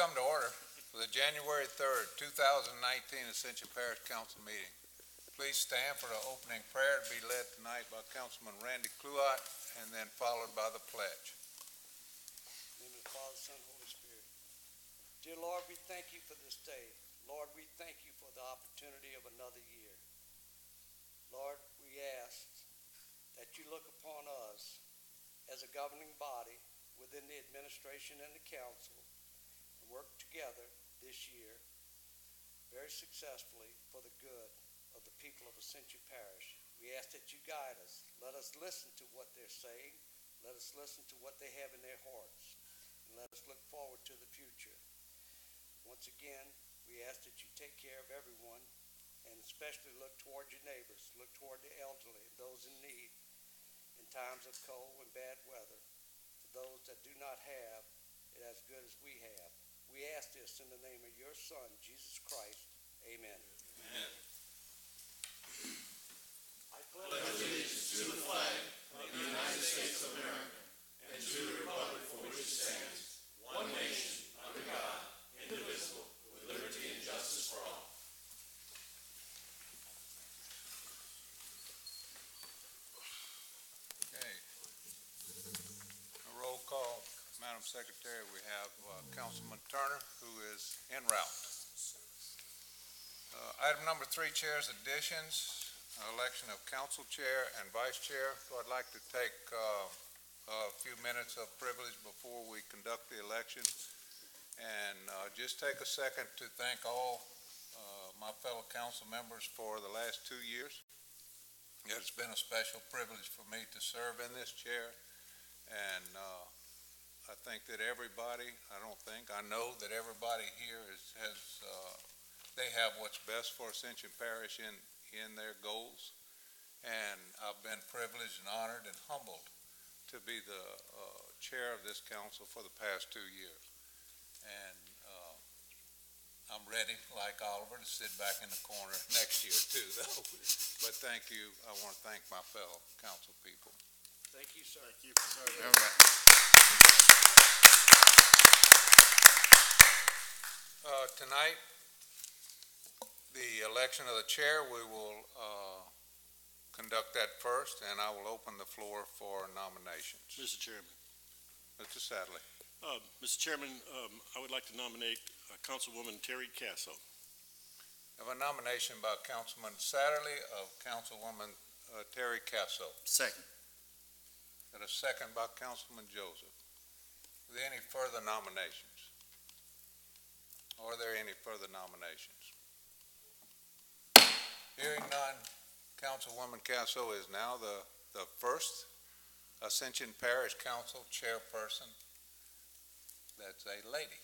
come to order for the January 3rd, 2019 Ascension Parish Council meeting. Please stand for the opening prayer to be led tonight by Councilman Randy Cluot and then followed by the pledge. In the name of the Father, Son, and Holy Spirit. Dear Lord, we thank you for this day. Lord, we thank you for the opportunity of another year. Lord, we ask that you look upon us as a governing body within the administration and the council and work together this year very successfully for the good of the people of Ascension Parish. We ask that you guide us. Let us listen to what they're saying. Let us listen to what they have in their hearts. And let us look forward to the future. Once again, we ask that you take care of everyone and especially look toward your neighbors. Look toward the elderly, those in need in times of cold and bad weather. For those that do not have it as good as we have. We ask this in the name of your Son, Jesus Christ. Amen. Amen. I pledge allegiance to the flag of the United States of America and to the republic for which it stands, one nation, under God, indivisible, with liberty and justice for all. Okay. A roll call. Madam Secretary, we have Councilman Turner, who is en route. Item number 3, Chair's additions, election of council chair and vice chair. So I'd like to take a few minutes of privilege before we conduct the election and just take a second to thank all my fellow council members for the last 2 years. It's been a special privilege for me to serve in this chair, and I think that everybody, I know that everybody here they have what's best for Ascension Parish in their goals, and I've been privileged and honored and humbled to be the chair of this council for the past 2 years. And I'm ready, like Oliver, to sit back in the corner next year too, though. But thank you. I want to thank my fellow council people. Thank you, sir. Thank you, sir. All right. Tonight, the election of the chair, we will conduct that first, and I will open the floor for nominations. Mr. Chairman. Mr. Sadley. Mr. Chairman, I would like to nominate Councilwoman Terry Casso. I have a nomination by Councilman Satterley of Councilwoman Terry Casso. Second. And a second by Councilman Joseph. Are there any further nominations? Are there any further nominations? Hearing none, Councilwoman Casso is now the first Ascension Parish Council chairperson that's a lady.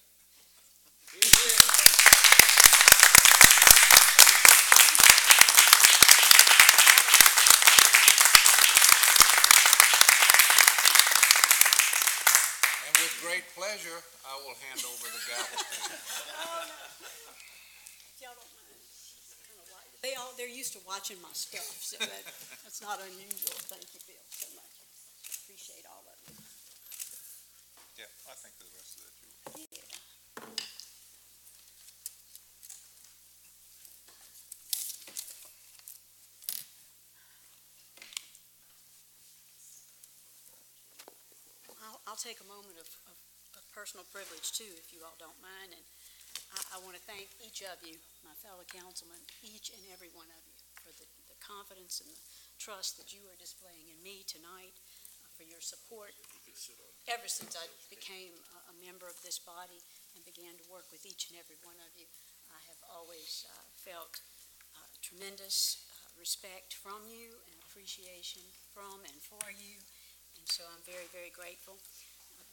And with great pleasure, I will hand over the gavel. They're used to watching my stuff, so that's not unusual. Thank you, Bill, so much. Appreciate all of you. Yeah, I think the rest of that you. Yeah. I'll take a moment of personal privilege too, if you all don't mind, and I want to thank each of you, my fellow councilmen, each and every one of you, for the confidence and the trust that you are displaying in me tonight, for your support ever since I became a member of this body and began to work with each and every one of you. I have always felt tremendous respect from you and appreciation from and for you, and so I'm very, very grateful.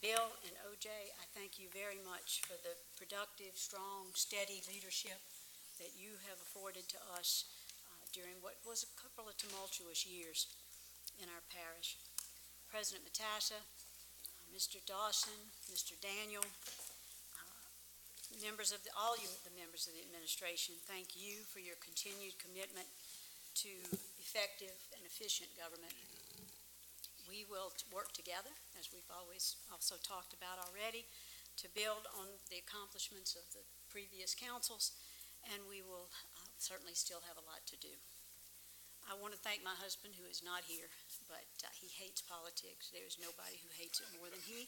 Bill and OJ, I thank you very much for the productive, strong, steady leadership that you have afforded to us during what was a couple of tumultuous years in our parish. President Matassa, Mr. Dawson, Mr. Daniel, members of all the members of the administration, thank you for your continued commitment to effective and efficient government. We will work together, as we've always also talked about already, to build on the accomplishments of the previous councils, and we will certainly still have a lot to do. I want to thank my husband, who is not here, but he hates politics. There's nobody who hates it more than he,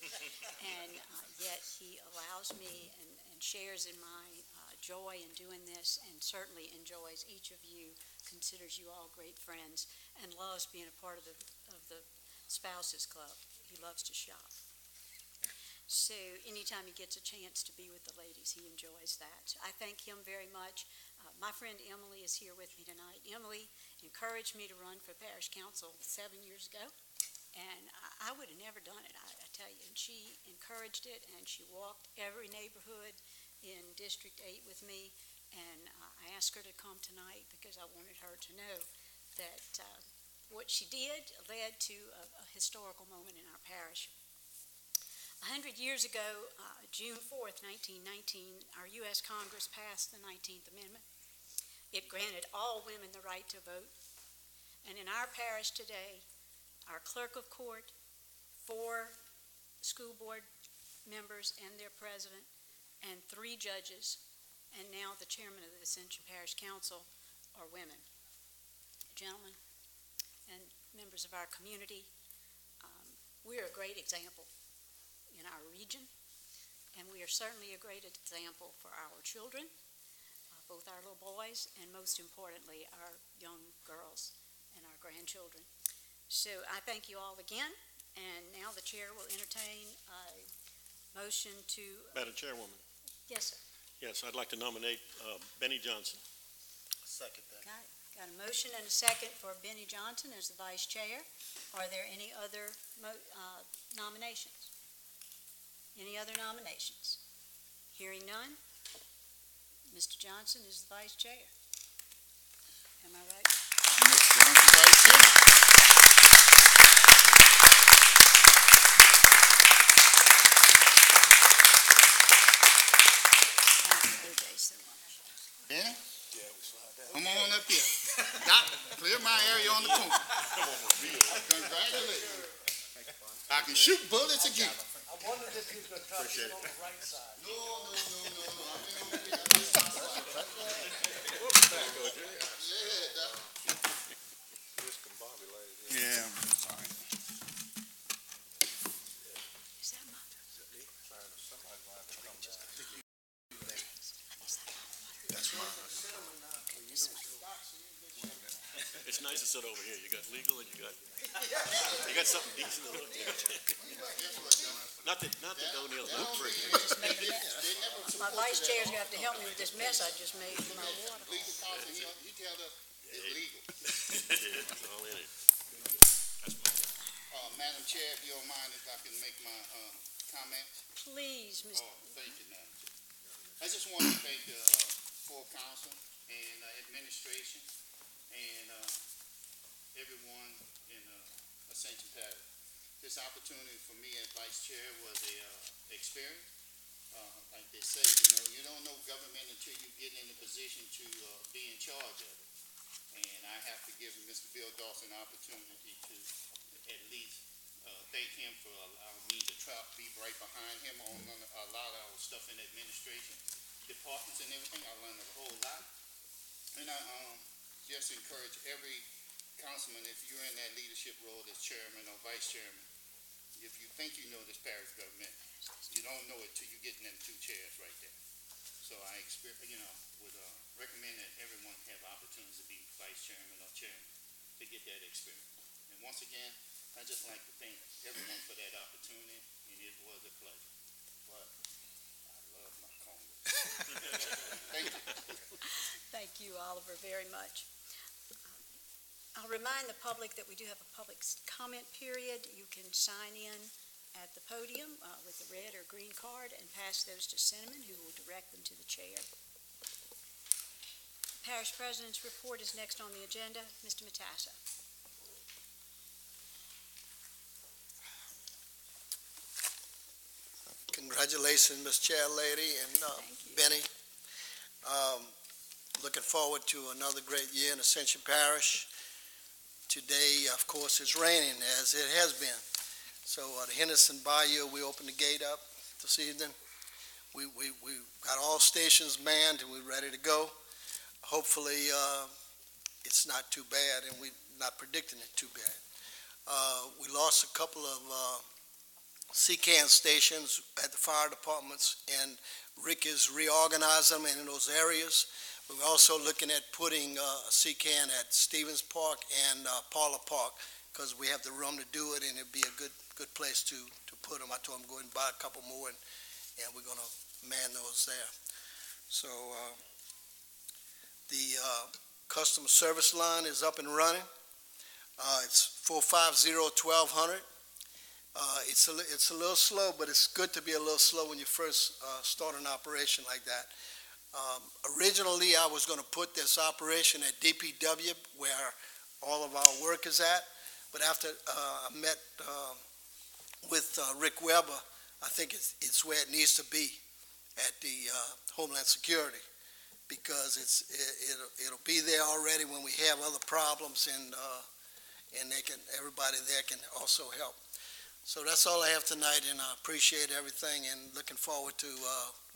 and yet he allows me and shares in my joy in doing this, and certainly enjoys each of you, considers you all great friends, and loves being a part of the Spouses Club. He loves to shop. So anytime he gets a chance to be with the ladies, he enjoys that. I thank him very much. My friend Emily is here with me tonight. Emily encouraged me to run for parish council 7 years ago, and I would have never done it, I tell you. And she encouraged it, and she walked every neighborhood in District 8 with me, and I asked her to come tonight because I wanted her to know that what she did led to a historical moment in our parish. 100 years ago, June 4th, 1919, our U.S. Congress passed the 19th Amendment. It granted all women the right to vote. And in our parish today, our clerk of court, 4 school board members and their president, and 3 judges, and now the chairman of the Ascension Parish Council are women. Gentlemen and members of our community, we're a great example in our region, and we are certainly a great example for our children, both our little boys and most importantly our young girls and our grandchildren. So I thank you all again, and now the chair will entertain a motion to... Madam Chairwoman. Yes, sir. Yes, I'd like to nominate Benny Johnson. Second that. Got a motion and a second for Benny Johnson as the vice chair. Are there any other nominations? Any other nominations? Hearing none, Mr. Johnson is the vice chair. Am I right? Mr. Johnson, Vice Chair. Yeah? Come on up here. Doc, clear my area on the corner. Congratulations. I can shoot bullets again. I wondered if you could try to sit on the right side. No. I've been over here. Yeah, Doc. Yeah, I'm sorry. Is that my... That's mine. It's nice to sit over here. You got legal and you got something decent to look at. Not that O'Neill's not pretty. My vice chair's got to help me with this mess I just made with my water. Legal counsel, he tell us it's legal. It's all in it. That's my Madam Chair, if you don't mind if I can make my comments. Please, Mr. Oh, thank you, Madam Chair. I just want to thank the full council and administration and everyone in Ascension Parish. This opportunity for me as vice chair was a experience. Like they say, you don't know government until you get in a position to be in charge of it. And I have to give Mr. Bill Dawson an opportunity to at least thank him for allowing me to be right behind him on a lot of stuff in administration, departments and everything. I learned a whole lot. And I just encourage every councilman, if you're in that leadership role as chairman or vice chairman, if you think you know this parish government, you don't know it till you get in them 2 chairs right there. So I would recommend that everyone have opportunities to be vice chairman or chairman to get that experience. And once again, I just like to thank everyone for that opportunity, and it was a pleasure. But I love my Congress. Thank you. Thank you, Oliver, very much. I'll remind the public that we do have a public comment period. You can sign in at the podium with a red or green card and pass those to Cinnamon, who will direct them to the chair. Parish President's report is next on the agenda. Mr. Matassa. Congratulations, Ms. Chair Lady and Benny. Looking forward to another great year in Ascension Parish. Today, of course, it's raining, as it has been. So the Henderson Bayou, we opened the gate up this evening. We got all stations manned and we're ready to go. Hopefully, it's not too bad, and we're not predicting it too bad. We lost a couple of CCAN stations at the fire departments, and Rick is reorganizing them in those areas. We're also looking at putting a CCAN at Stevens Park and Paula Park, because we have the room to do it, and it'd be a good place to put them. I told him go and buy a couple more, and we're going to man those there. So the customer service line is up and running. It's 450-1200. It's a little slow, but it's good to be a little slow when you first start an operation like that. Originally, I was going to put this operation at DPW, where all of our work is at, but after I met with Rick Weber, I think it's where it needs to be, at the Homeland Security, because it'll be there already when we have other problems, and everybody there can also help. So that's all I have tonight, and I appreciate everything and looking forward to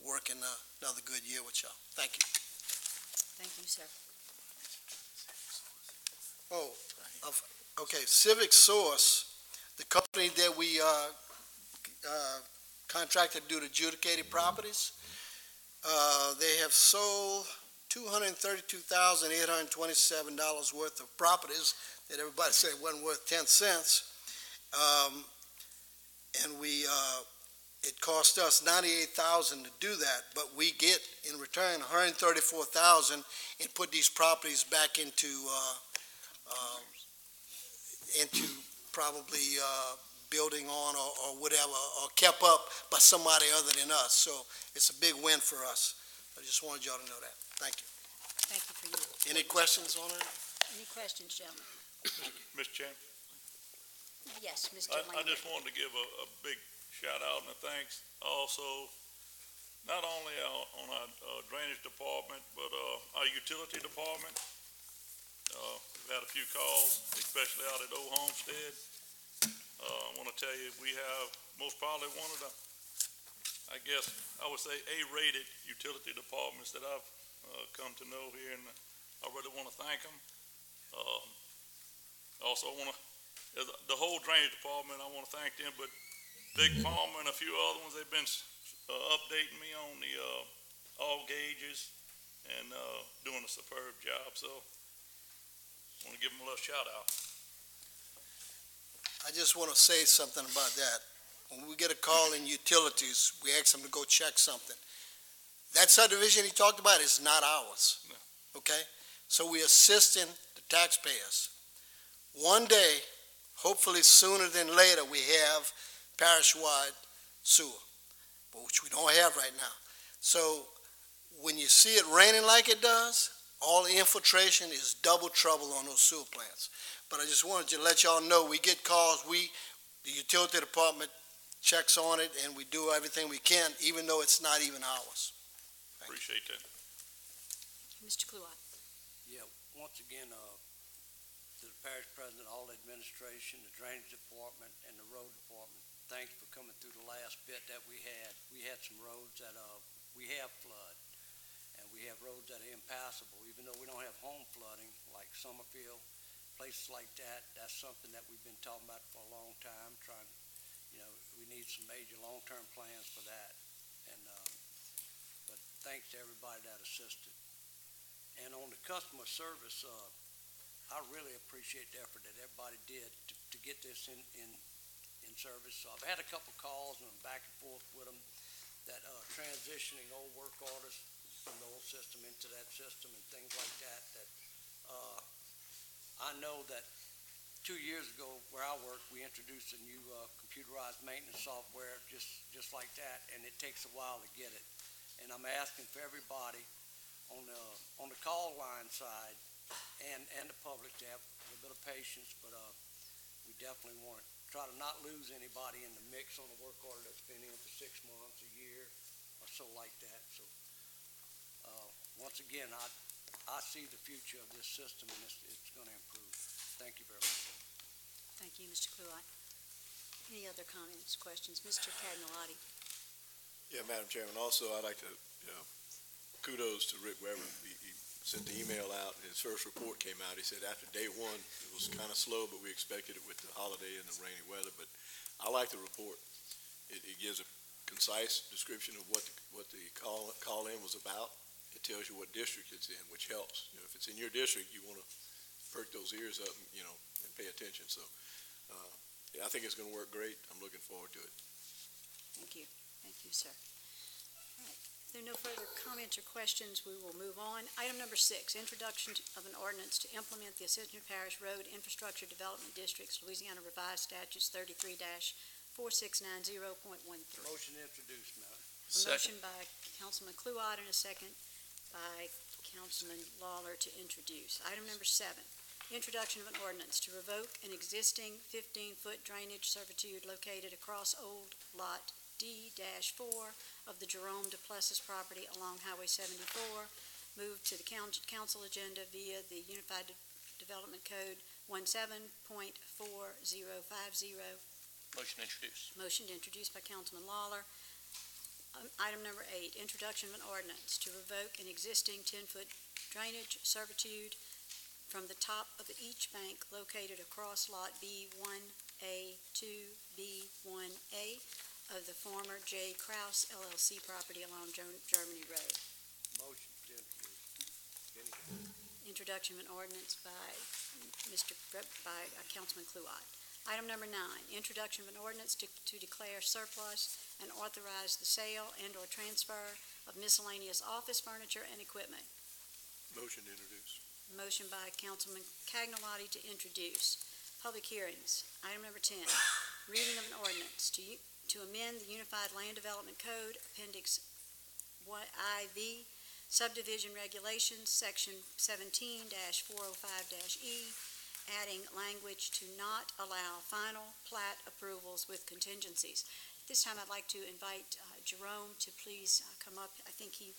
working another good year with y'all. Thank you. Thank you, sir. Okay, Civic Source, the company that we contracted to do the adjudicated properties, they have sold $232,827 worth of properties that everybody said wasn't worth 10 cents. And it cost us $98,000 to do that, but we get in return $134,000 and put these properties back into probably building on or whatever, or kept up by somebody other than us. So it's a big win for us. I just wanted y'all to know that. Thank you. Thank you for your. Any questions on it? Any questions, gentlemen? Mr. Chairman, Yes, Mr. I Lambert. just wanted to give a big shout out and a thanks also, not only on our drainage department, but our utility department. We've had a few calls, especially out at Old Homestead. I want to tell you, we have most probably one of the, I guess, I would say A-rated utility departments that I've come to know here, and I really want to thank them. Also, I want to, the whole drainage department, I want to thank them, but Big Palmer and a few other ones, they've been updating me on the all gauges and doing a superb job. So I want to give them a little shout out. I just want to say something about that. When we get a call in utilities, we ask them to go check something. That subdivision he talked about is not ours, No. okay? So we're assisting the taxpayers. One day, hopefully sooner than later, we have parish-wide sewer, which we don't have right now. So when you see it raining like it does, all the infiltration is double trouble on those sewer plants. But I just wanted to let y'all know, we get calls, the utility department checks on it, and we do everything we can, even though it's not even ours. Appreciate that. Mr. Kluwat. Yeah, once again, to the parish president, all the administration, the drainage department, and the road department, thanks for coming through the last bit that we had. We had some roads that we have flood, and we have roads that are impassable, even though we don't have home flooding like Summerfield, places like that. That's something that we've been talking about for a long time, we need some major long-term plans for that. And but thanks to everybody that assisted. And on the customer service, I really appreciate the effort that everybody did to get this in service. So I've had a couple calls and I'm back and forth with them that transitioning old work orders from the old system into that system and things like that, I know that 2 years ago where I work, we introduced a new computerized maintenance software just like that, and it takes a while to get it. And I'm asking for everybody on the call line side and the public to have a little bit of patience, but we definitely want to try to not lose anybody in the mix on a work order that's been in for 6 months, a year, or so like that. So once again, I see the future of this system, and it's going to improve. Thank you very much. Thank you, Mr. Kluwat. Any other comments, questions? Mr. Cagnolati. Yeah, Madam Chairman, also, I'd like to, kudos to Rick Weber. He sent the email out, his first report came out, he said after day one, it was kind of slow, but we expected it with the holiday and the rainy weather, but I like the report. It gives a concise description of what the call-in was about. It tells you what district it's in, which helps. If it's in your district, you want to perk those ears up, and pay attention, so, I think it's going to work great. I'm looking forward to it. Thank you. Thank you, sir. All right. If there are no further comments or questions, we will move on. Item number 6, introduction of an ordinance to implement the Ascension Parish Road Infrastructure Development District's Louisiana Revised Statutes 33-4690.13. Motion introduced, Madam. A motion by Councilman Kluwat and a second by Councilman Lawler to introduce. Item number 7, introduction of an ordinance to revoke an existing 15-foot drainage servitude located across Old Lot D-4 of the Jerome Duplessis property along Highway 74, moved to the council agenda via the Unified Development Code 17.4050. Motion introduced. Motion introduced by Councilman Lawler. Item number 8, introduction of an ordinance to revoke an existing 10-foot drainage servitude from the top of each bank located across Lot B1A to B1A of the former J. Kraus LLC property along Germany Road. Motion to introduce. Introduction of an ordinance by Councilman Kluwat. Item number 9, introduction of an ordinance to declare surplus and authorize the sale and/or transfer of miscellaneous office furniture and equipment. Motion to introduce. Motion by Councilman Cagnolati to introduce. Public hearings. Item number 10, reading of an ordinance to amend the Unified Land Development Code, Appendix IV, Subdivision Regulations, Section 17-405-E, adding language to not allow final plat approvals with contingencies. This time I'd like to invite Jerome to please come up. I think he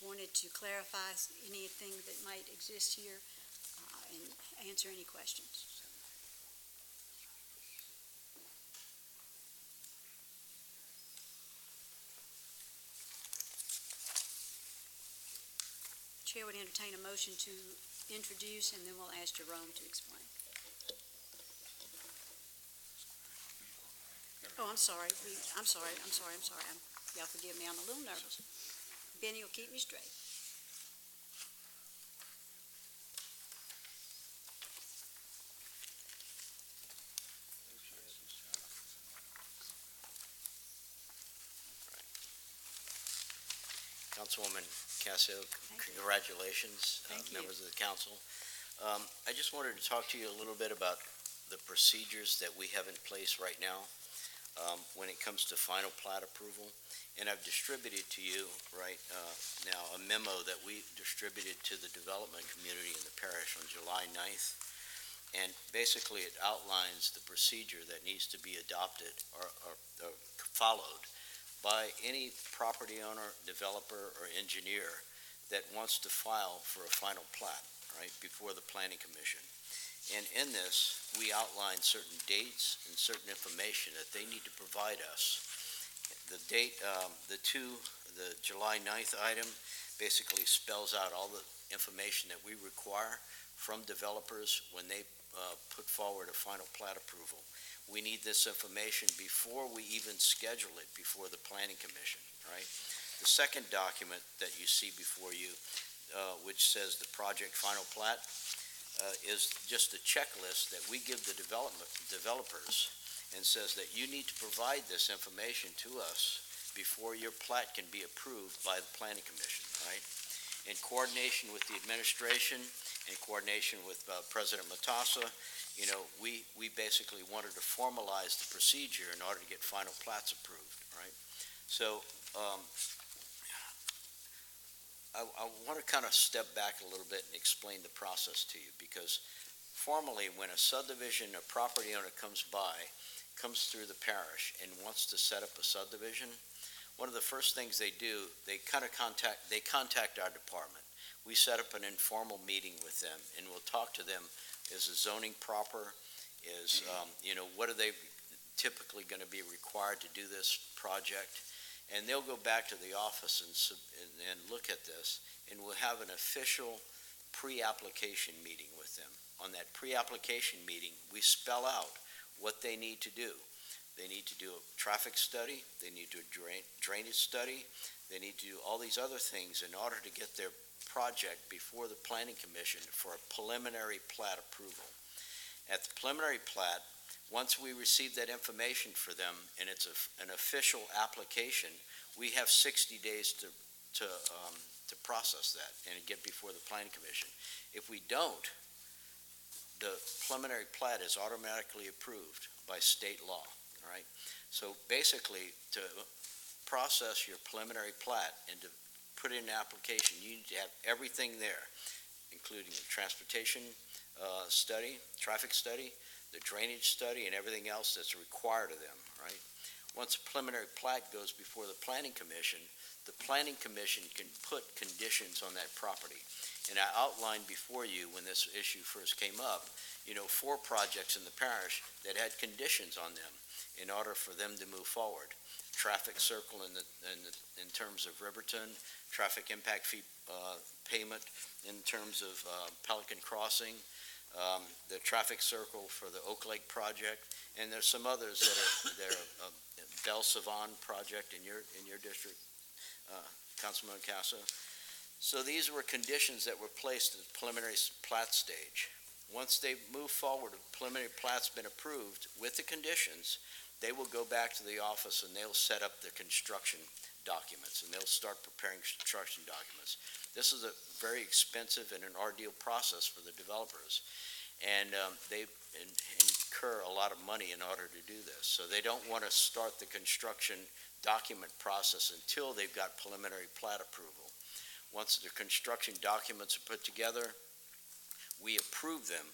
wanted to clarify anything that might exist here and answer any questions. Chair would entertain a motion to introduce, and then we'll ask Jerome to explain. Oh, I'm sorry. Y'all forgive me, I'm a little nervous. Benny will keep me straight. Councilwoman Casso, congratulations, members of the council. I just wanted to talk to you a little bit about the procedures that we have in place right now when it comes to final plat approval. And I've distributed to you right now a memo that we distributed to the development community in the parish on July 9th. And basically it outlines the procedure that needs to be adopted or followed by any property owner, developer, or engineer that wants to file for a final plat, right, before the Planning Commission. And in this, we outline certain dates and certain information that they need to provide us. The date, the July 9th item basically spells out all the information that we require from developers when they put forward a final plat approval. We need this information before we even schedule it before the Planning Commission, right? The second document that you see before you, which says the project final plat, is just a checklist that we give the developers and says that you need to provide this information to us before your plat can be approved by the Planning Commission, right? In coordination with the administration, in coordination with President Matassa, we basically wanted to formalize the procedure in order to get final plats approved, right? So I want to kind of step back a little bit and explain the process to you, because formally when a subdivision, a property owner comes through the parish and wants to set up a subdivision, one of the first things they do, they contact our department. We set up an informal meeting with them and we'll talk to them. Is the zoning proper? What are they typically going to be required to do this project? and they'll go back to the office and look at this, and we'll have an official pre-application meeting with them. On that pre-application meeting, we spell out what they need to do. They need to do a traffic study, they need to do a drainage study, they need to do all these other things in order to get their project before the Planning Commission for a preliminary plat approval. At the preliminary plat, once we receive that information for them and it's an official application, we have 60 days to process that and get before the Planning Commission. If we don't, the preliminary plat is automatically approved by state law, all right? So basically, to process your preliminary plat and to put in an application, you need to have everything there, including the transportation study, traffic study, the drainage study, and everything else that's required of them, right? Once a preliminary plat goes before the Planning Commission, the Planning Commission can put conditions on that property. And I outlined before you, when this issue first came up, 4 projects in the parish that had conditions on them in order for them to move forward. Traffic circle in terms of Riverton, traffic impact fee payment in terms of Pelican Crossing, the traffic circle for the Oak Lake project, and there's some others that are Belle Savon project in your district, Councilman Casa. So these were conditions that were placed at the preliminary plat stage. Once they move forward, the preliminary plat's been approved with the conditions, they will go back to the office and they'll set up the construction documents and they'll start preparing construction documents. This is a very expensive and an ordeal process for the developers, and they incur a lot of money in order to do this. So they don't want to start the construction document process until they've got preliminary plat approval. Once the construction documents are put together, we approve them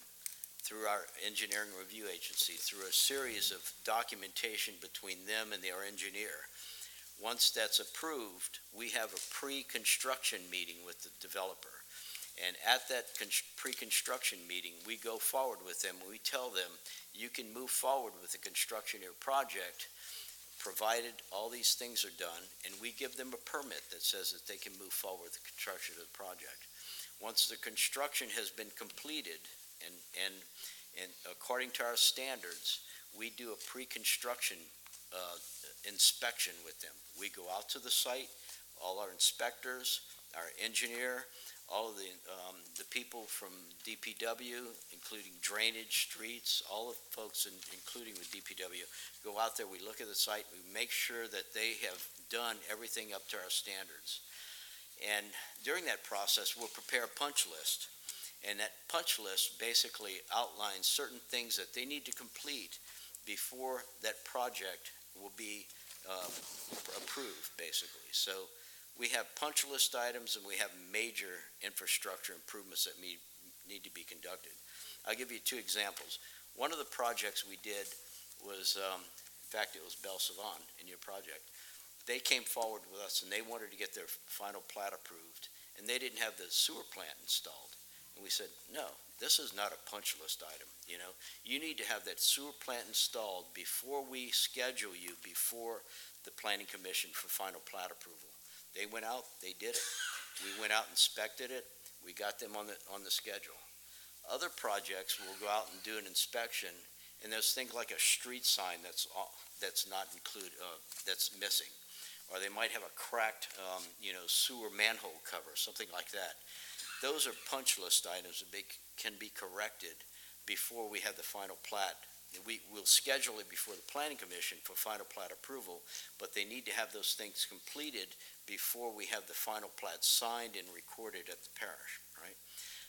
through our engineering review agency, through a series of documentation between them and their engineer. Once that's approved, we have a pre-construction meeting with the developer. And at that pre-construction meeting, we go forward with them. We tell them, you can move forward with the construction of your project, provided all these things are done, and we give them a permit that says that they can move forward with the construction of the project. Once the construction has been completed, and according to our standards, we do a pre-construction inspection with them. We go out to the site, all our inspectors, our engineer, all of the people from DPW, including drainage, streets, all the folks, including with DPW, go out there, we look at the site, we make sure that they have done everything up to our standards. And during that process, we'll prepare a punch list. And that punch list basically outlines certain things that they need to complete before that project will be approved, basically. So we have punch list items and we have major infrastructure improvements that need to be conducted. I'll give you 2 examples. One of the projects we did was, in fact, it was Belle Savon in your project. They came forward with us and they wanted to get their final plat approved, and they didn't have the sewer plant installed. And we said, no, this is not a punch list item. You need to have that sewer plant installed before we schedule you before the Planning Commission for final plat approval. They went out, they did it. We went out, inspected it, we got them on the schedule. Other projects will go out and do an inspection, and there's things like a street sign that's not included, that's missing, or they might have a cracked, sewer manhole cover, something like that. Those are punch list items that can be corrected before we have the final plat. We'll schedule it before the Planning Commission for final plat approval, but they need to have those things completed before we have the final plat signed and recorded at the parish, right?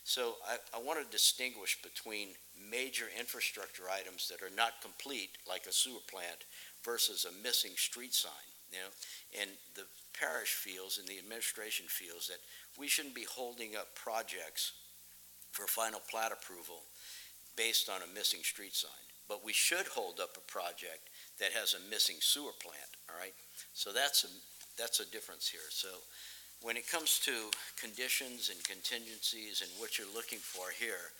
So I want to distinguish between major infrastructure items that are not complete, like a sewer plant, versus a missing street sign, and the parish feels and the administration feels that we shouldn't be holding up projects for final plat approval based on a missing street sign. But we should hold up a project that has a missing sewer plant, all right? So that's a difference here. So when it comes to conditions and contingencies and what you're looking for here,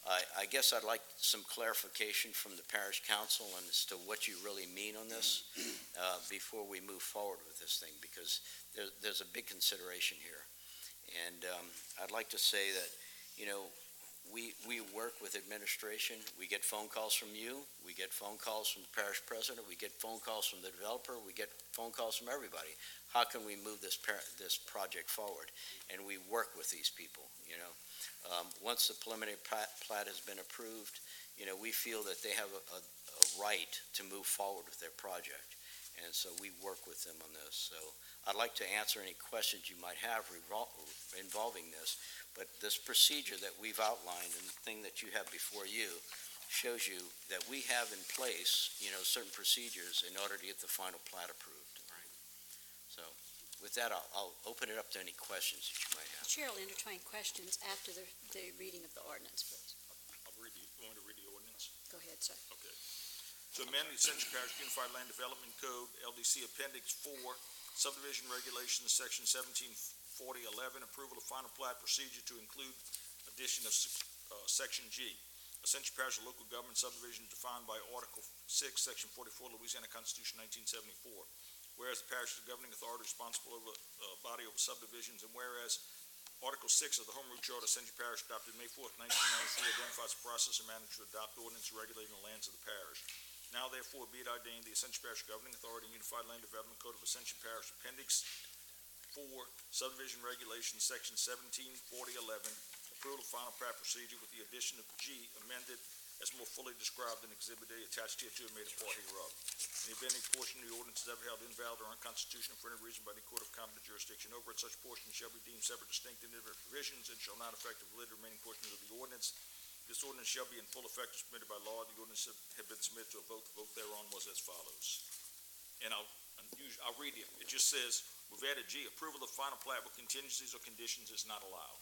I guess I'd like some clarification from the parish council as to what you really mean on this before we move forward with this thing, because there's a big consideration here. And I'd like to say that, we work with administration. We get phone calls from you. We get phone calls from the parish president. We get phone calls from the developer. We get phone calls from everybody. How can we move this project forward? And we work with these people, Once the preliminary plat has been approved, we feel that they have a right to move forward with their project. And so we work with them on this. So I'd like to answer any questions you might have involving this. But this procedure that we've outlined and the thing that you have before you shows you that we have in place, certain procedures in order to get the final plat approved. Right? So with that, I'll open it up to any questions that you might have. The chair will entertain questions after the reading of the ordinance, please. I'll read you want me to read the ordinance? Go ahead, sir. Okay. To amend the Ascension Parish Unified Land Development Code, LDC Appendix 4, Subdivision Regulations, Section 174011, approval of final plat procedure to include addition of Section G. Ascension Parish local government subdivision defined by Article 6, Section 44, Louisiana Constitution 1974. Whereas the parish is the governing authority responsible over body over subdivisions, and whereas Article 6 of the Home Rule Charter of Ascension Parish adopted May 4th, 1993 identifies the process and manner to adopt ordinance regulating the lands of the parish. Now therefore be it ordained, the Ascension Parish Governing Authority and Unified Land Development Code of Ascension Parish Appendix 4, Subdivision Regulations, Section 174011, approval of final plat procedure with the addition of G amended as more fully described in Exhibit A attached here to and made a part hereof. In the event any portion of the ordinance is ever held invalid or unconstitutional for any reason by the court of competent jurisdiction over it, such portion shall be deemed separate, distinct, and different provisions and shall not affect the validity of remaining portions of the ordinance. This ordinance shall be in full effect as permitted by law. The ordinance have been submitted to a vote. The vote thereon was as follows. And I'll read it. It just says, we've added G, approval of final plat with contingencies or conditions is not allowed.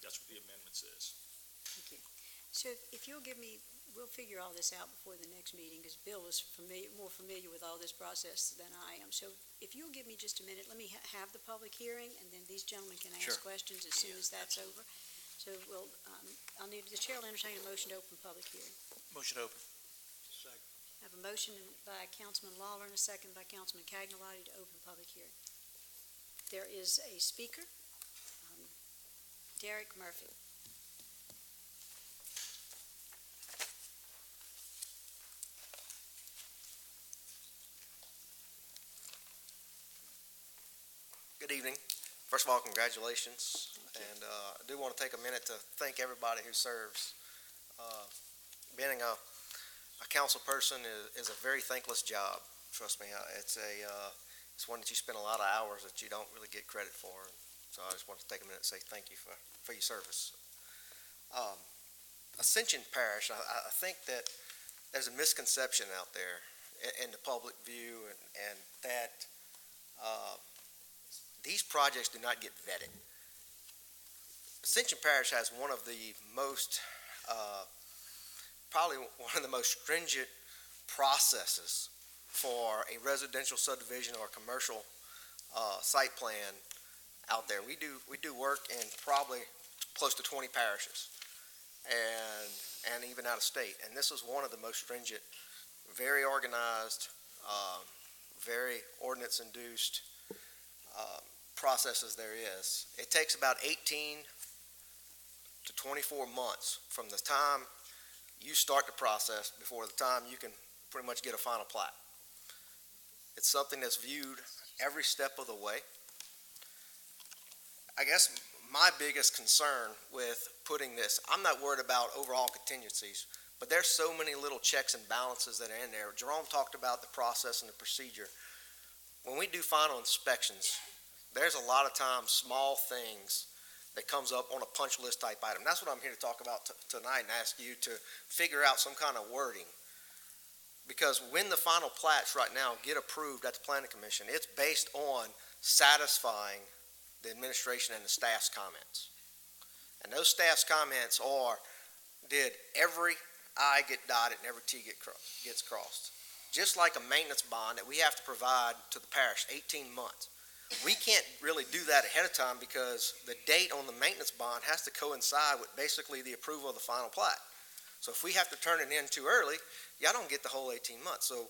That's what the amendment says. Thank you. So if you'll give me, we'll figure all this out before the next meeting, because Bill is more familiar with all this process than I am. So if you'll give me just a minute, let me have the public hearing, and then these gentlemen can ask questions as soon as that's over. So I'll need, the chair will entertain a motion to open public hearing. Motion open. Second. I have a motion by Councilman Lawler and a second by Councilman Cagnolati to open public hearing. There is a speaker, Derek Murphy. Good evening. First of all, congratulations. And I do want to take a minute to thank everybody who serves. Being a council person is a very thankless job. Trust me, it's one that you spend a lot of hours that you don't really get credit for. So I just want to take a minute and say thank you for your service. Ascension Parish, I think that there's a misconception out there in the public view and that these projects do not get vetted. Ascension Parish has one of the most, probably one of the most stringent processes for a residential subdivision or commercial site plan out there. We do work in probably close to 20 parishes and even out of state. And this is one of the most stringent, very organized, very ordinance-induced processes there is. It takes about 18 to 24 months from the time you start the process before the time you can pretty much get a final plat. It's something that's viewed every step of the way. I guess my biggest concern with putting this, I'm not worried about overall contingencies, but there's so many little checks and balances that are in there. Jerome talked about the process and the procedure. When we do final inspections, there's a lot of times small things that comes up on a punch list type item. That's what I'm here to talk about tonight and ask you to figure out some kind of wording. Because when the final plats right now get approved at the Planning Commission, it's based on satisfying the administration and the staff's comments. And those staff's comments are, did every I get dotted and every T gets crossed? Just like a maintenance bond that we have to provide to the parish, 18 months. We can't really do that ahead of time because the date on the maintenance bond has to coincide with basically the approval of the final plat. So if we have to turn it in too early, y'all don't get the whole 18 months. So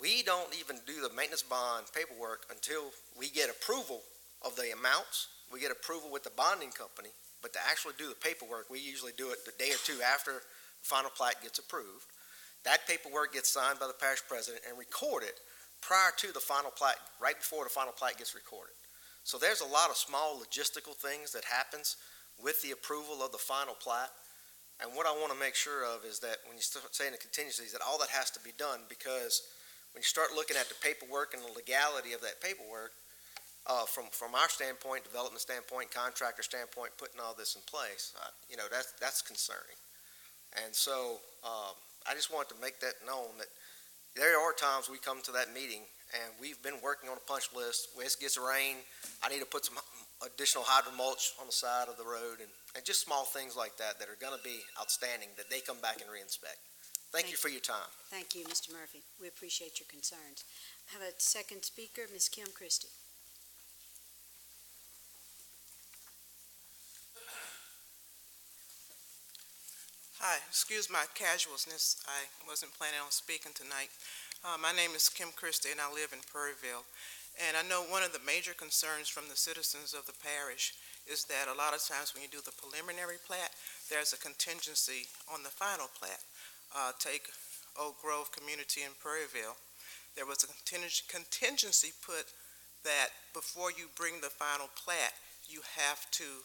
we don't even do the maintenance bond paperwork until we get approval of the amounts. We get approval with the bonding company, but to actually do the paperwork, we usually do it the day or two after the final plat gets approved. That paperwork gets signed by the parish president and recorded prior to the final plat, right before the final plat gets recorded. So there's a lot of small logistical things that happens with the approval of the final plat. And what I want to make sure of is that when you start saying the contingencies, that all that has to be done, because when you start looking at the paperwork and the legality of that paperwork, from our standpoint, development standpoint, contractor standpoint, putting all this in place, that's concerning. And so I just wanted to make that known that there are times we come to that meeting and we've been working on a punch list. When it gets rain, I need to put some additional hydro mulch on the side of the road, and just small things like that that are going to be outstanding that they come back and reinspect. Thank you for your time. Thank you, Mr. Murphy. We appreciate your concerns. I have a second speaker, Ms. Kim Christie. Hi, excuse my casualness. I wasn't planning on speaking tonight. My name is Kim Christie and I live in Purryville. And I know one of the major concerns from the citizens of the parish is that a lot of times when you do the preliminary plat, there's a contingency on the final plat. Take Oak Grove Community in Purryville. There was a contingency put that before you bring the final plat, you have to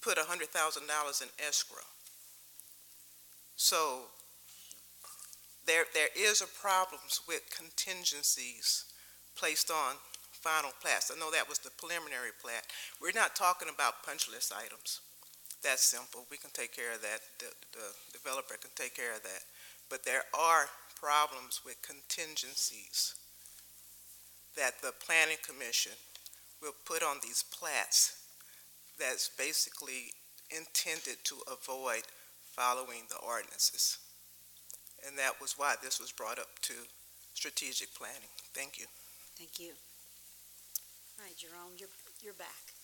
put $100,000 in escrow. So there is a problems with contingencies placed on final plats. I know that was the preliminary plat. We're not talking about punch list items. That's simple. We can take care of that. The developer can take care of that. But there are problems with contingencies that the Planning Commission will put on these plats that's basically intended to avoid following the ordinances. And that was why this was brought up to strategic planning. Thank you. Thank you. All right, Jerome, you're back.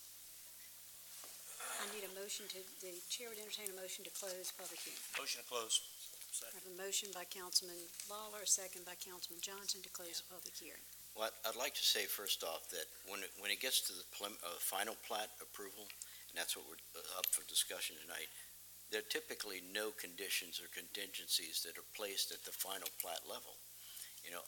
I need a motion the chair would entertain a motion to close public hearing. Motion to close. I have a motion by Councilman Lawler, a second by Councilman Johnson to close the public hearing. Well, I'd like to say first off that when it gets to the final plat approval, and that's what we're up for discussion tonight, there are typically no conditions or contingencies that are placed at the final plat level.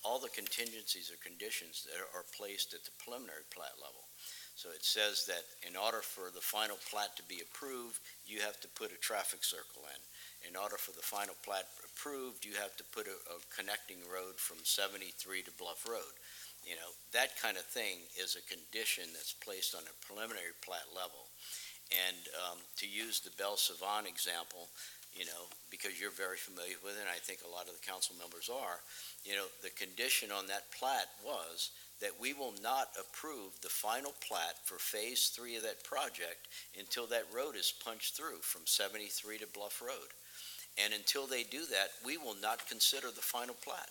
All the contingencies or conditions that are placed at the preliminary plat level. So it says that in order for the final plat to be approved, you have to put a traffic circle in. In order for the final plat approved, you have to put a connecting road from 73 to Bluff Road. That kind of thing is a condition that's placed on a preliminary plat level. And to use the Belle Savant example, because you're very familiar with it, and I think a lot of the council members are, the condition on that plat was that we will not approve the final plat for phase 3 of that project until that road is punched through from 73 to Bluff Road. And until they do that, we will not consider the final plat,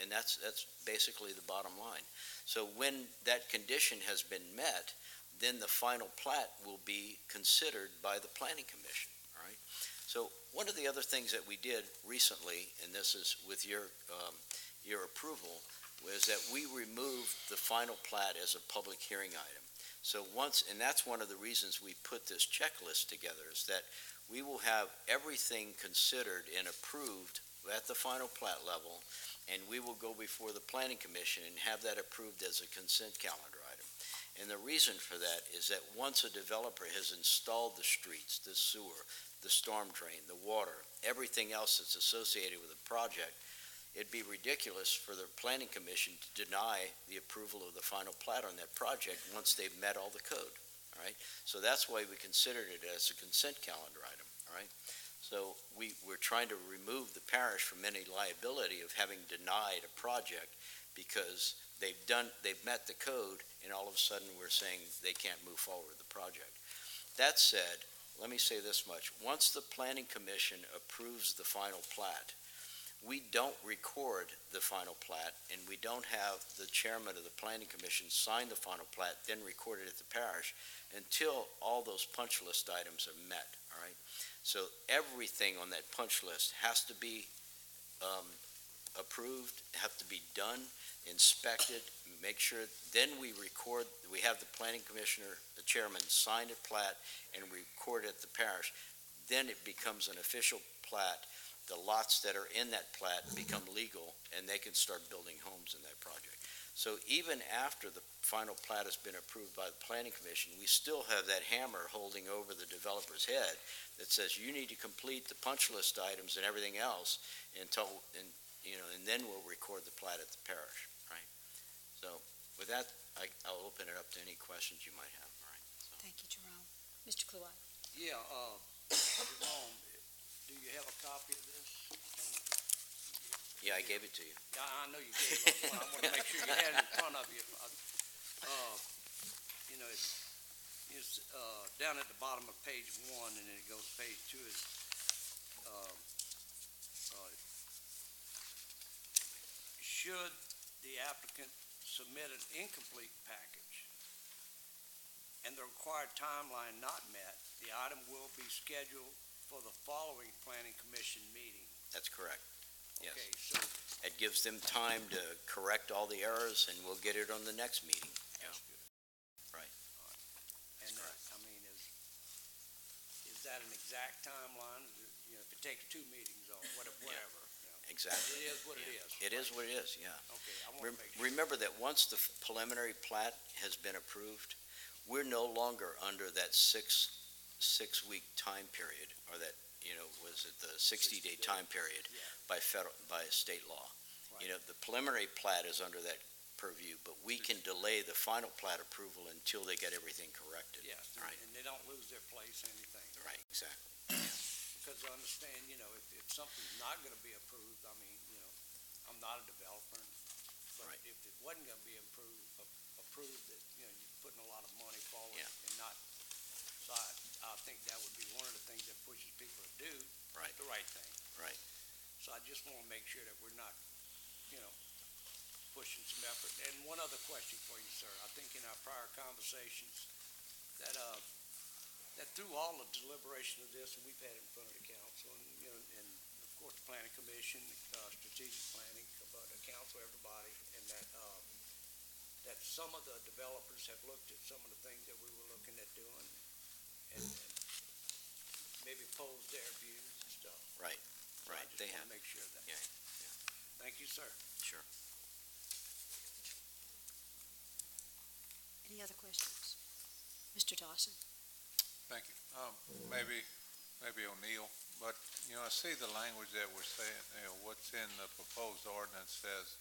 and that's basically the bottom line. So when that condition has been met, then the final plat will be considered by the Planning Commission, all right? So one of the other things that we did recently, and this is with your approval, was that we removed the final plat as a public hearing item. So and that's one of the reasons we put this checklist together, is that we will have everything considered and approved at the final plat level, and we will go before the Planning Commission and have that approved as a consent calendar item. And the reason for that is that once a developer has installed the streets, the sewer, the storm drain, the water, everything else that's associated with the project, it'd be ridiculous for the Planning Commission to deny the approval of the final plat on that project once they've met all the code, all right? So that's why we considered it as a consent calendar item, all right? So we're trying to remove the parish from any liability of having denied a project because they've met the code, and all of a sudden we're saying they can't move forward with the project. That said, let me say this much. Once the Planning Commission approves the final plat, we don't record the final plat, and we don't have the chairman of the planning commission sign the final plat, then record it at the parish, until all those punch list items are met, all right? So everything on that punch list has to be approved, have to be done, inspected, make sure, then we record, we have the planning commissioner, the chairman, sign a plat and record it at the parish. Then it becomes an official plat. The lots that are in that plat become legal, and they can start building homes in that project. So even after the final plat has been approved by the planning commission, we still have that hammer holding over the developer's head that says, you need to complete the punch list items and everything else until, and then we'll record the plat at the parish, right? So with that, I'll open it up to any questions you might have, all right? So. Thank you, Jerome. Mr. Kluwat. Yeah, Jerome, do you have a copy of this? Yeah, I gave it to you. Yeah, I know you gave it. I want to make sure you had it in front of you. It's down at the bottom of page 1, and then it goes page 2. Should the applicant submit an incomplete package and the required timeline not met, the item will be scheduled for the following planning commission meeting. That's correct. Yes. Okay, so It gives them time to correct all the errors, and we'll get it on the next meeting. that's good. Right. All right. And I mean, is that an exact timeline? If it takes 2 meetings or whatever. Exactly. It is what it is. It is what it is, yeah. Okay, I want to make sure. Remember that once the preliminary plat has been approved, we're no longer under that six-week time period, or that, was it the 60-day time period by state law. Right. The preliminary plat is under that purview, but we can delay the final plat approval until they get everything corrected. Yeah, Right. and they don't lose their place or anything. Right, exactly. Because I understand, if something's not going to be approved, I mean, I'm not a developer, but Right. if it wasn't going to be approved, that, you're putting a lot of money forward Yeah. and not, so I think that would be one of the things that pushes people to do Right. the right thing. Right. So I just want to make sure that we're not, pushing some effort. And one other question for you, sir. I think in our prior conversations that through all the deliberation of this, and we've had it in front of the council, and of course the planning commission, strategic planning, the council, everybody, and that some of the developers have looked at some of the things that we were looking at doing and maybe posed their views and stuff. Right. So Right. I just They want have. to make sure of that. Yeah. Thank you, sir. Sure. Any other questions? Mr. Dawson. Thank you. Maybe O'Neill, but, I see the language that we're saying, what's in the proposed ordinance says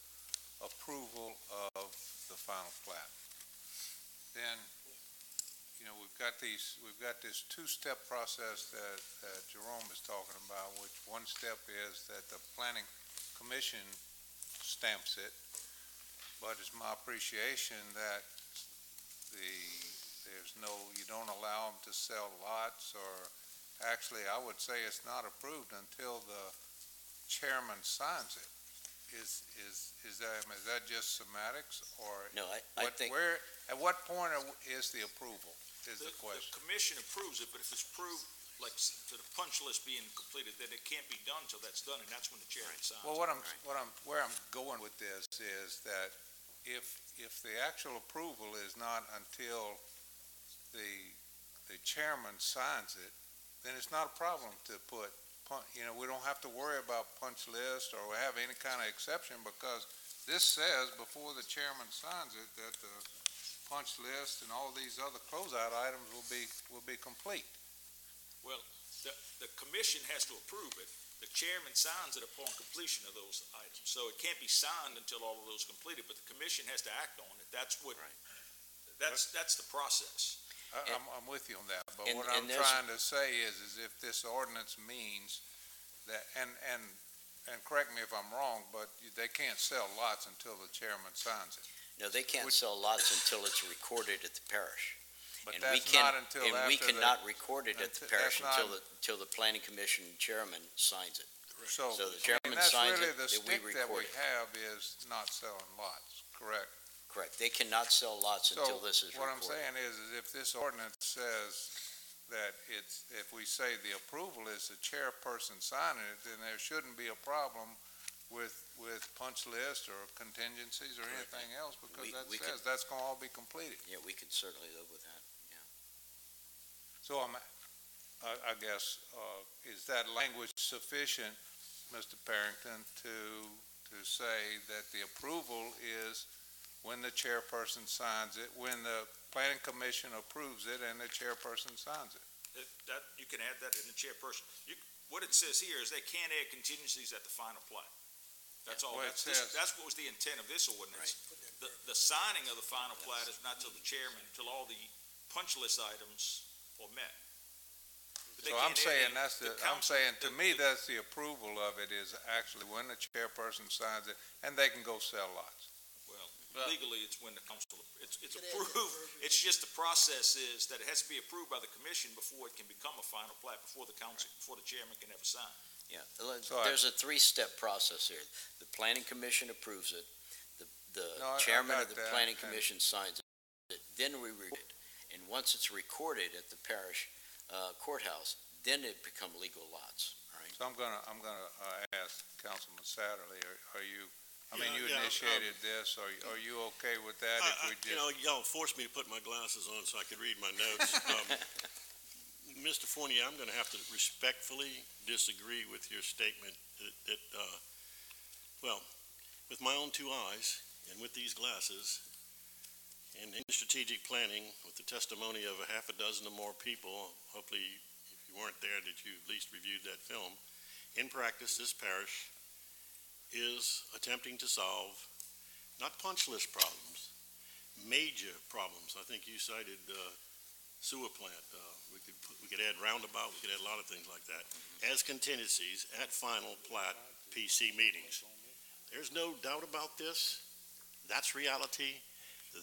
approval of the final plat. Then, we've got this 2-step process that Jerome is talking about, which one step is that the planning commission stamps it, but it's my appreciation that you don't allow them to sell lots, or actually, I would say it's not approved until the chairman signs it. Is that just semantics, or? No, I think. At what point is the approval, is the question? The commission approves it, but if it's approved, like to the punch list being completed, then it can't be done till that's done, and that's when the chairman signs. Well, where I'm going with this is that if the actual approval is not until the chairman signs it, then it's not a problem to put, we don't have to worry about punch list or have any kind of exception, because this says before the chairman signs it that the punch list and all these other closeout items will be complete. Well, the commission has to approve it. The chairman signs it upon completion of those items. So it can't be signed until all of those completed, but the commission has to act on it. That's what, that's the process. I'm with you on that, but And- what and I'm there's- trying to say is if this ordinance means that, and correct me if I'm wrong, but they can't sell lots until the chairman signs it. No, they can't sell lots until it's recorded at the parish. But And that's we can, not until and we after cannot record it at the until- parish that's not- until the planning commission chairman signs it. So, So the I mean, chairman that's signs really it, the that we stick that we record it. have is not selling lots, correct? Correct. They cannot sell lots until this is So what I'm recorded. saying is if this ordinance says that it's, if we say the approval is the chairperson signing it, then there shouldn't be a problem with punch list or contingencies or anything else, because that We says that's gonna all be completed. Yeah, we could certainly live with that. So I guess, is that language sufficient, Mr. Parrington, to say that the approval is when the chairperson signs it, when the planning commission approves it and the chairperson signs it? That, you can add that in the chairperson. What it says here is they can't add contingencies at the final plat. That's all. Well, it says- That's what was the intent of this ordinance. The signing of the final plat is not till the chairman, till all the punch list items are met. But they So I'm can't add saying any- that's the I'm council- saying to the- me, that's the approval of it is actually when the chairperson signs it, and they can go sell lots. Well, legally, it's when the council, it's approved. It's just the process is that it has to be approved by the commission before it can become a final plat, before the council, before the chairman can ever sign. Yeah, So there's a three-step process here. The planning commission approves it, the No, I chairman got of the that, planning and- commission signs it, then we record it. And once it's recorded at the parish courthouse, then it become legal lots, all right? So I'm gonna ask Councilman Satterly, are you, I mean, you Yeah, initiated this, are you okay with that if we just? You know, y'all forced me to put my glasses on so I could read my notes. Mr. Fournier, I'm going to have to respectfully disagree with your statement that, well, with my own two eyes and with these glasses and in strategic planning with the testimony of a half a dozen or more people, hopefully, if you weren't there, that you at least reviewed that film. In practice, this parish is attempting to solve not punch list problems, major problems. I think you cited sewer plant. We could add roundabout. We could add a lot of things like that as contingencies at final plat PC meetings. There's no doubt about this. That's reality.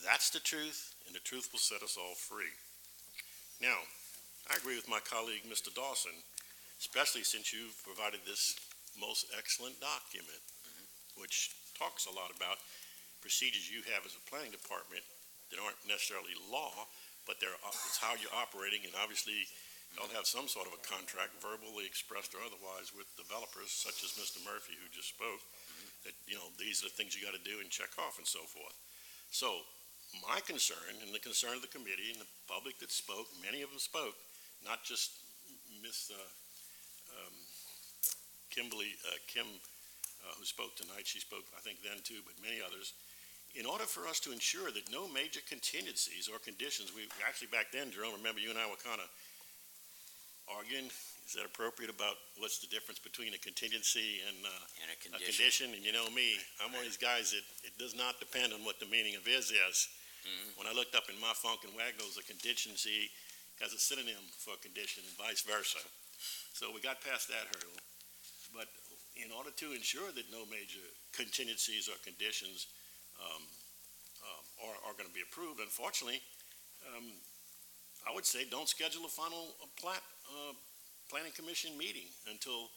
That's the truth, and the truth will set us all free. Now, I agree with my colleague, Mr. Dawson, especially since you've provided this most excellent document, which talks a lot about procedures you have as a planning department that aren't necessarily law, but it's how you're operating, and obviously y'all have some sort of a contract, verbally expressed or otherwise, with developers such as Mr. Murphy, who just spoke, that, you know, these are the things you got to do and check off and so forth. So my concern and the concern of the committee and the public that spoke, many of them spoke, not just Miss Kim, who spoke tonight, she spoke, I think, then too, but many others. In order for us to ensure that no major contingencies or conditions, we actually back then, Jerome, remember you and I were kind of arguing, is that appropriate, about what's the difference between a contingency and And a a condition. condition? And you know me, I'm one of these guys that it does not depend on what the meaning of is. When I looked up in my Funk and Wagnalls, a contingency has a synonym for condition and vice versa. So we got past that hurdle. But in order to ensure that no major contingencies or conditions are going to be approved, unfortunately, I would say don't schedule a final planning commission meeting until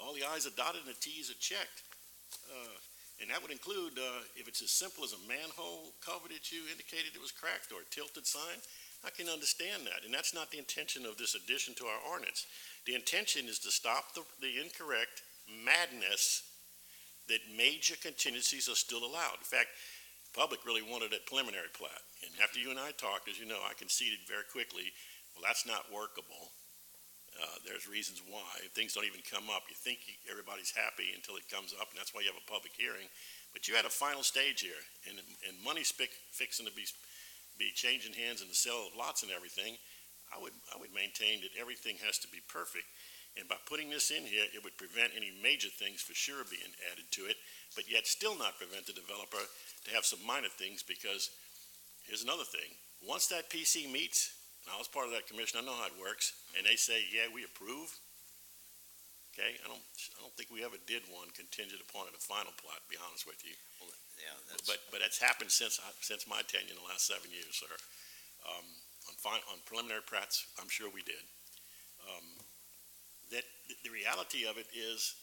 all the i's are dotted and the t's are checked. And that would include, if it's as simple as a manhole cover that you indicated it was cracked, or a tilted sign, I can understand that. And that's not the intention of this addition to our ordinance. The intention is to stop the incorrect madness that major contingencies are still allowed. In fact, the public really wanted a preliminary plat. And after you and I talked, as you know, I conceded very quickly, well, that's not workable. There's reasons why. If things don't even come up, you think everybody's happy until it comes up, and that's why you have a public hearing. But you had a final stage here, and money's fixing to be changing hands in the sale of lots and everything. I would maintain that everything has to be perfect. And by putting this in here, it would prevent any major things for sure being added to it, but yet still not prevent the developer to have some minor things, because here's another thing. Once that PC meets, and I was part of that commission, I know how it works, and they say, yeah, we approve, okay? I don't think we ever did one contingent upon it, a final plat, to be honest with you. Well, yeah, that's, But it's happened since my tenure in the last 7 years, sir. On preliminary plats, I'm sure we did. That the reality of it is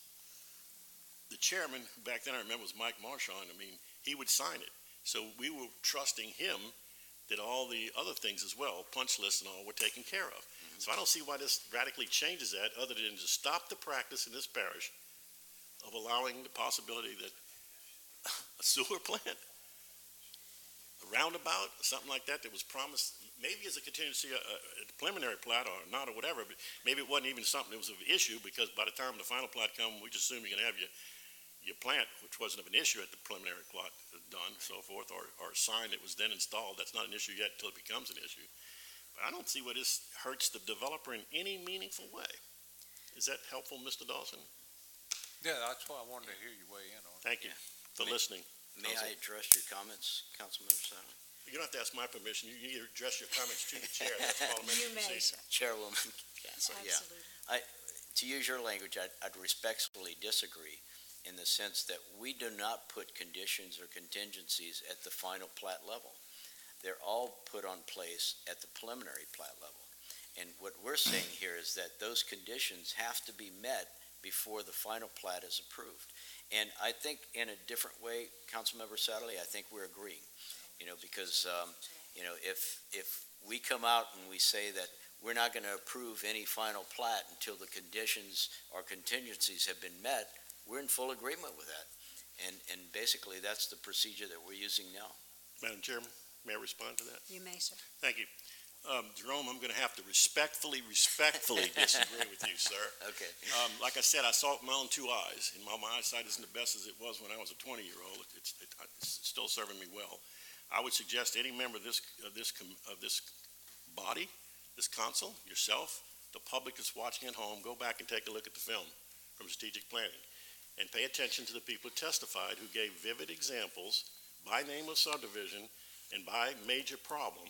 the chairman, back then I remember was Mike Marchand, I mean, he would sign it. So we were trusting him that all the other things as well, punch lists and all, were taken care of. So I don't see why this radically changes that, other than to stop the practice in this parish of allowing the possibility that a sewer plant, a roundabout, something like that was promised, maybe as a contingency, a preliminary plat or not or whatever, but maybe it wasn't even something that was of issue, because by the time the final plat come, we just assume you're gonna have your plant, which wasn't of an issue at the preliminary plat done, so forth, or a sign that was then installed. That's not an issue yet until it becomes an issue. But I don't see where this hurts the developer in any meaningful way. Is that helpful, Mr. Dawson? Yeah, that's why I wanted to hear you weigh in on it. Thank you for listening. May I address your comments, Councilmember Sally? You don't have to ask my permission. You need to address your comments to the chair. That's parliamentary You may, procedure. sir. Chairwoman Cancel, yeah. Absolutely. To use your language, I'd respectfully disagree in the sense that we do not put conditions or contingencies at the final plat level. They're all put on place at the preliminary plat level. And what we're saying here is that those conditions have to be met before the final plat is approved. And I think in a different way, Councilmember Satterley, I think we're agreeing, because, if we come out and we say that we're not going to approve any final plat until the conditions or contingencies have been met, we're in full agreement with that. And basically, that's the procedure that we're using now. Madam Chairman, may I respond to that? You may, sir. Thank you. Jerome, I'm going to have to respectfully disagree with you, sir. Okay. Like I said, I saw it with my own two eyes, and my eyesight isn't the best as it was when I was a 20-year-old. It's still serving me well. I would suggest any member of this body, this council, yourself, the public that's watching at home, go back and take a look at the film from strategic planning and pay attention to the people who testified, who gave vivid examples by name of subdivision and by major problem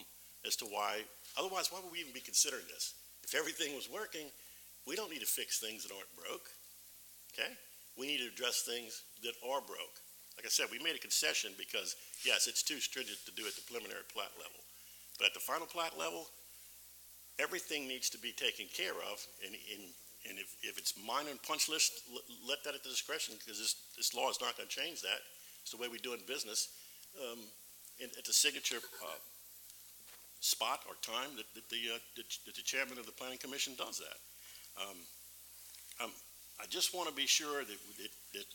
as to why. Otherwise, why would we even be considering this? If everything was working, we don't need to fix things that aren't broke, okay? We need to address things that are broke. Like I said, we made a concession because, yes, it's too stringent to do at the preliminary plat level. But at the final plat level, everything needs to be taken care of, and if it's minor and punch list, let that at the discretion, because this law is not going to change that. It's the way we do it in business. At the signature spot or time that the chairman of the planning commission does that. I just want to be sure that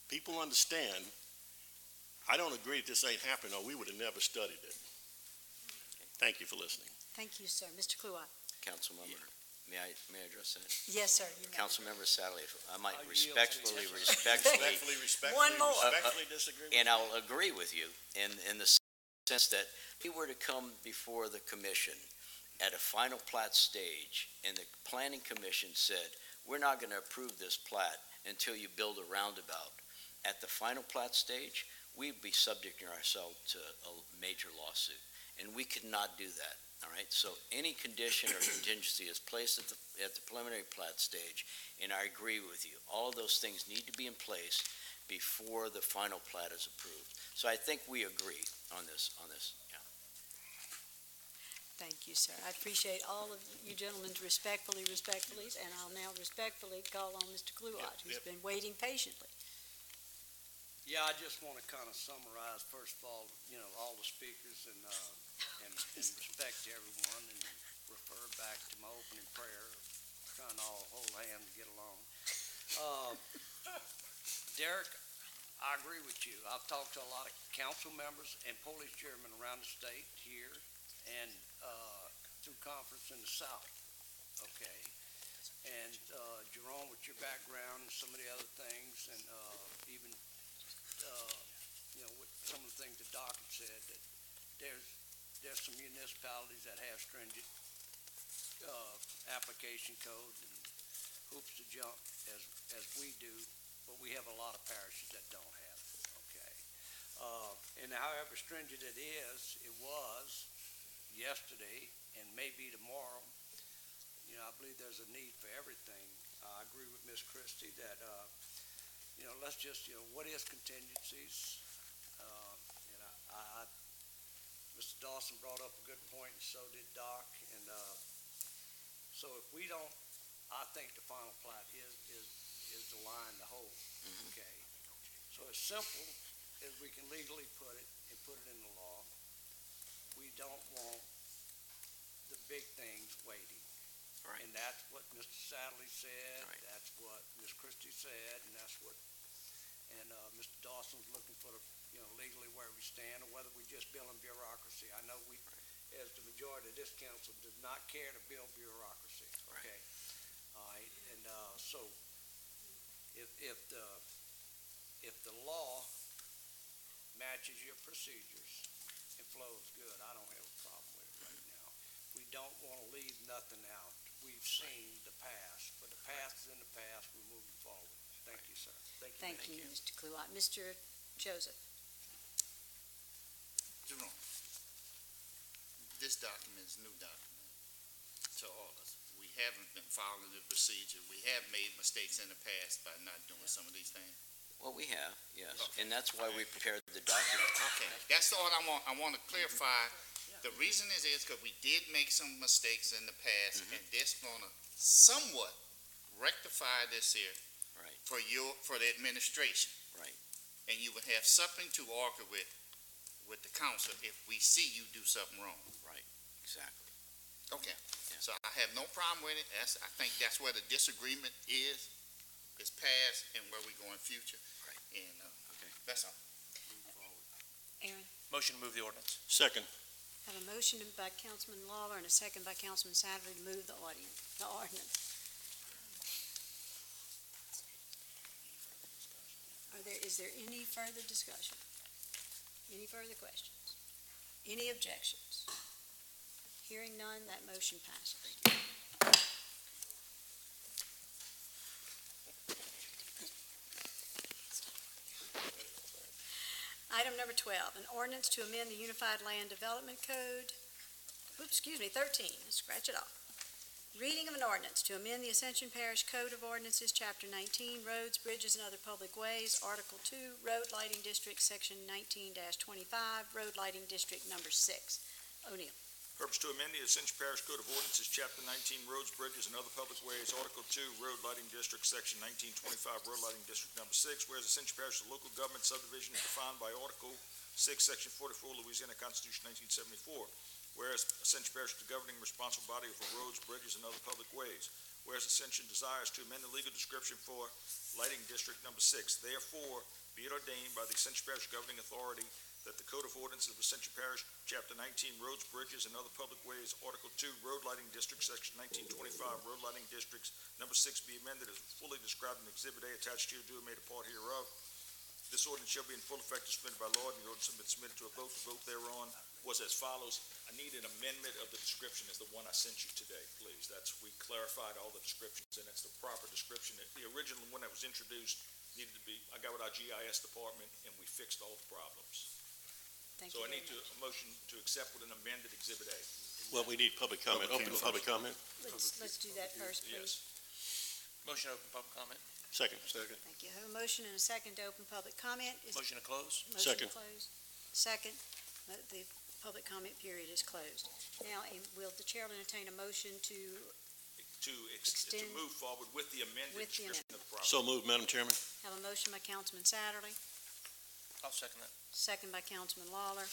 people understand. I don't agree that this ain't happening, or we would have never studied it. Thank you for listening. Thank you, sir. Mr. Kluwat. Councilmember, may I address that? Yes, sir. You may. Councilmember Satterley, if I might yield to you. respectfully One more. Respectfully disagree with and you. I'll agree with you in the sense that if we were to come before the commission at a final plat stage and the planning commission said, we're not going to approve this plat until you build a roundabout, at the final plat stage, we'd be subjecting ourselves to a major lawsuit, and we could not do that. All right, so any condition or contingency is placed at the preliminary plat stage, and I agree with you. All of those things need to be in place before the final plat is approved. So I think we agree on this, yeah. Thank you, sir. I appreciate all of you gentlemen's respectfully, and I'll now respectfully call on Mr. Kluwat, who's been waiting patiently. Yeah, I just want to kind of summarize, first of all, all the speakers and respect to everyone, and refer back to my opening prayer, trying to all hold hands and get along. Derek, I agree with you. I've talked to a lot of council members and police chairmen around the state here and through conference in the South, okay? And Jerome, with your background and some of the other things, and even with some of the things that Doc had said, that there's some municipalities that have stringent application codes and hoops to jump as we do, but we have a lot of parishes that don't have it, okay? And however stringent it was yesterday and maybe tomorrow, I believe there's a need for everything. I agree with Ms. Christie that, let's just, what is contingencies? Mr. Dawson brought up a good point, and so did Doc, and so if we don't, I think the final plat is is to line the hole, okay? So as simple as we can legally put it and put it in the law, we don't want the big things waiting. Right. And that's what Mr. Sadley said, Right. that's what Ms. Christie said, and that's what, and Mr. Dawson's looking for the, legally where we stand, or whether we just build in bureaucracy. I know we, as the majority of this council, does not care to build bureaucracy, okay? All right, and so if the law matches your procedures and flows good, I don't have a problem with it right now. We don't want to leave nothing out. We've seen the past, but the past is in the past. We're moving forward. Thank you, sir. Thank you, Mr. Kluwat. Mr. Joseph? Jerome, this document is a new document to all of us. We haven't been following the procedure. We have made mistakes in the past by not doing some of these things. Well, we have, yes, Okay. and that's why we prepared the document. Okay, that's all I want. I want to clarify. The reason is because we did make some mistakes in the past, and this gonna somewhat rectify this here Right. for the administration. Right. And you would have something to argue with the council if we see you do something wrong. Exactly. Okay, Yeah. so I have no problem with it. I think that's where the disagreement is past and where we go in future. Right. And, Okay. that's all. Aaron? Motion to move the ordinance. Second. I have a motion by Councilman Lawler and a second by Councilman Sadler to move the ordinance. Is there any further discussion? Any further questions? Any objections? Hearing none, that motion passes. Item number 12, an ordinance to amend the Unified Land Development Code, 13, scratch it off. Reading of an ordinance to amend the Ascension Parish Code of Ordinances, Chapter 19, Roads, Bridges, and Other Public Ways, Article 2, Road Lighting District, Section 19-25, Road Lighting District Number 6. O'Neill. Purpose to amend the Ascension Parish Code of Ordinances, Chapter 19, Roads, Bridges, and Other Public Ways, Article 2, Road Lighting District, Section 1925, Road Lighting District Number 6, whereas Ascension Parish is a local government subdivision is defined by Article 6, Section 44, Louisiana Constitution 1974, whereas Ascension Parish is the governing responsible body for roads, bridges, and other public ways, whereas Ascension desires to amend the legal description for Lighting District Number 6, therefore be it ordained by the Ascension Parish governing authority that the Code of Ordinances of Ascension Parish, Chapter 19, Roads, Bridges, and Other Public Ways, Article 2, Road Lighting District, Section 1925, Road Lighting Districts, Number 6 be amended as fully described in Exhibit A attached to or made a part hereof. This ordinance shall be in full effect as submitted by law, and the ordinance has been submitted to a vote. The vote thereon was as follows. I need an amendment of the description as the one I sent you today, please. We clarified all the descriptions, and it's the proper description. The original one that was introduced needed to be, I got with our GIS department, and we fixed all the problems. Thank So you I very need much. a motion to accept with an amended Exhibit A. Well, we need public comment, open public comment. Let's do that first, please. Yes. Motion to open public comment. Second. Thank you. I have a motion and a second to open public comment. Motion to close. Motion Second. closed. Second, the public comment period is closed. Now, will the chair entertain a motion to To Extend- move forward with the amended With the description of the property. So moved, Madam Chairman. have a motion by Councilman Satterley, I'll second that. second by Councilman Lawler.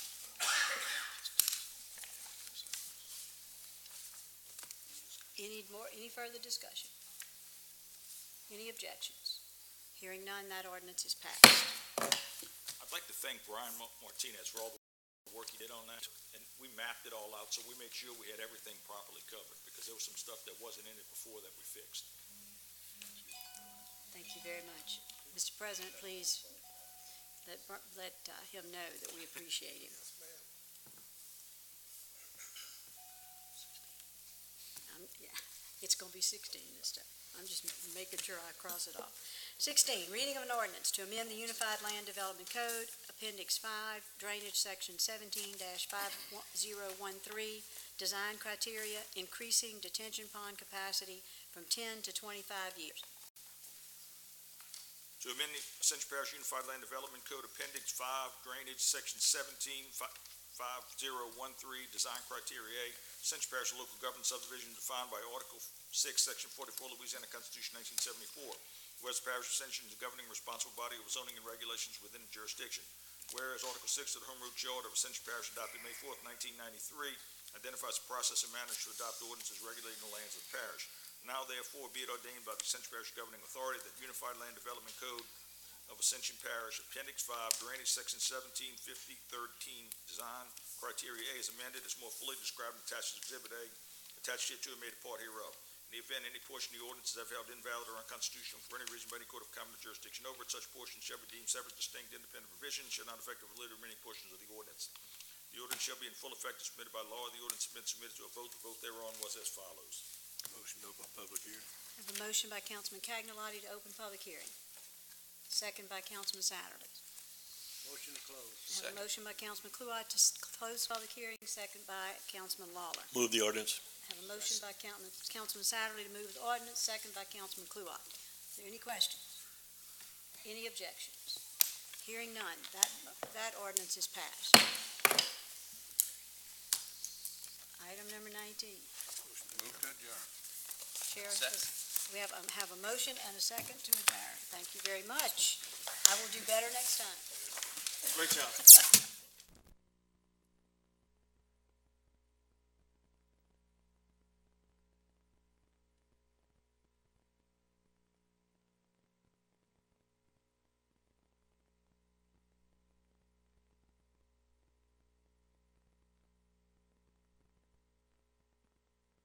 Any further discussion? Any objections? Hearing none, that ordinance is passed. I'd like to thank Brian Martinez for all the work he did on that. And we mapped it all out, so we made sure we had everything properly covered, because there was some stuff that wasn't in it before that we fixed. Thank you very much. Mr. President, please let him know that we appreciate him. Yeah, it's going to be 16 this time. I'm just making sure I cross it off. 16, reading of an ordinance to amend the Unified Land Development Code, Appendix 5, Drainage Section 17-5013, Design Criteria, increasing detention pond capacity from 10 to 25 years. To amend the Ascension Parish Unified Land Development Code, Appendix 5, Drainage, Section 17-5013, Design Criteria A, Ascension Parish local government subdivision defined by Article 6, Section 44, Louisiana Constitution 1974. whereas the Parish of Ascension is the governing responsible body of zoning and regulations within the jurisdiction. Whereas Article 6 of the Home Rule Charter of Ascension Parish adopted May 4th, 1993, identifies the process and manners to adopt ordinances regulating the lands of the parish. Now therefore be it ordained by the Ascension Parish Governing Authority that Unified Land Development Code of Ascension Parish, Appendix 5, Drainage Section 175013, Design Criteria A is amended as more fully described and attached as Exhibit A, attached here to and made a part hereof. In the event any portion of the ordinance is ever held invalid or unconstitutional for any reason by any court of common jurisdiction over it, such portion shall be deemed separate, distinct, independent provisions, shall not affect the validity of remaining portions of the ordinance. The ordinance shall be in full effect as submitted by law. The ordinance has been submitted to a vote. The vote thereon was as follows. Motion to open public hearing. I have a motion by Councilman Cagnolati to open public hearing. Second by Councilman Satterley. Motion to close. I have a motion by Councilman Kluwat to close public hearing, second by Councilman Lawler. Move the ordinance. I have a motion by Councilman Satterley to move the ordinance, second by Councilman Kluwat. Is there any questions? Any objections? Hearing none, that ordinance is passed. Item number 19. Move to adjourn. Chair, Second. we have a motion and a second to adjourn. Thank you very much. I will do better next time. Great job.